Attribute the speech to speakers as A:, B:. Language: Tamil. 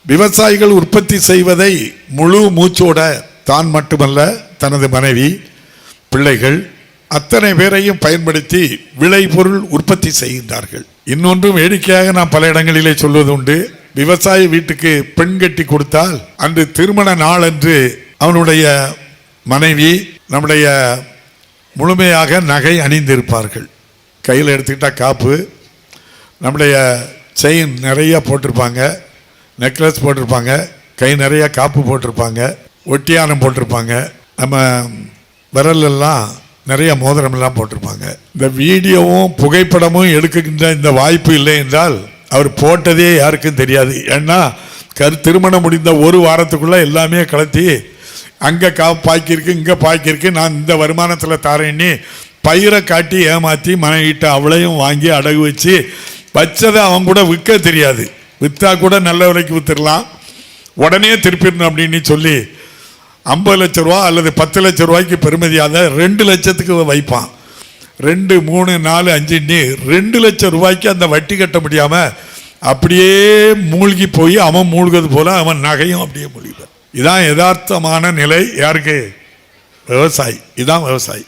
A: விவசாயிகள் உற்பத்தி செய்வதை முழு மூச்சோட தான் மட்டுமல்ல தனது மனைவி, பிள்ளைகள் அத்தனை பேரையும் பயன்படுத்தி விளைபொருள் உற்பத்தி செய்கின்றார்கள். இன்னொன்றும் வேடிக்கையாக நான் பல இடங்களிலே சொல்வது உண்டு. விவசாயி வீட்டுக்கு பெண் கட்டி கொடுத்தால் அன்று திருமண நாள் அன்று அவனுடைய மனைவி நம்முடைய முழுமையாக நகை அணிந்திருப்பார்கள். கையில் எடுத்துக்கிட்டால் காப்பு, நம்முடைய செயின் நிறைய போட்டிருப்பாங்க, நெக்லஸ் போட்டிருப்பாங்க, கை நிறைய காப்பு போட்டிருப்பாங்க, ஒட்டியானம் போட்டிருப்பாங்க, நம்ம விரலெல்லாம் நிறைய மோதிரமெல்லாம் போட்டிருப்பாங்க. இந்த வீடியோவும் புகைப்படமும் எடுக்கின்ற இந்த வாய்ப்பு இல்லை என்றால் அவர் போட்டதே யாருக்கும் தெரியாது. ஏன்னா திருமணம் முடிந்த ஒரு வாரத்துக்குள்ளே எல்லாமே கலத்தி அங்கே பாக்கியிருக்கு, இங்கே பாக்கியிருக்கு, நான் இந்த வருமானத்தில் தாரேன்னு பயிரை காட்டி ஏமாற்றி மனைவிட்ட அவளையும் வாங்கி அடகு வச்சு வச்சதை அவன் கூட விற்க தெரியாது. விற்றா கூட நல்ல விலைக்கு விற்றுடலாம், உடனே திருப்பிடணும் அப்படின்னு சொல்லி 50 லட்ச ரூபா அல்லது 10 லட்ச ரூபாய்க்கு பெருமதியாக 2 லட்சத்துக்கு வைப்பான். 2, 3, 4, 5 2 லட்சம் ரூபாய்க்கு அந்த வட்டி கட்ட முடியாமல் அப்படியே மூழ்கி போய் அவன் மூழ்கிறது போல அவன் நகையும் அப்படியே மூழ்கிப்பான். இதான் யதார்த்தமான நிலை. யாருக்கு? விவசாயி. இதான் விவசாயி.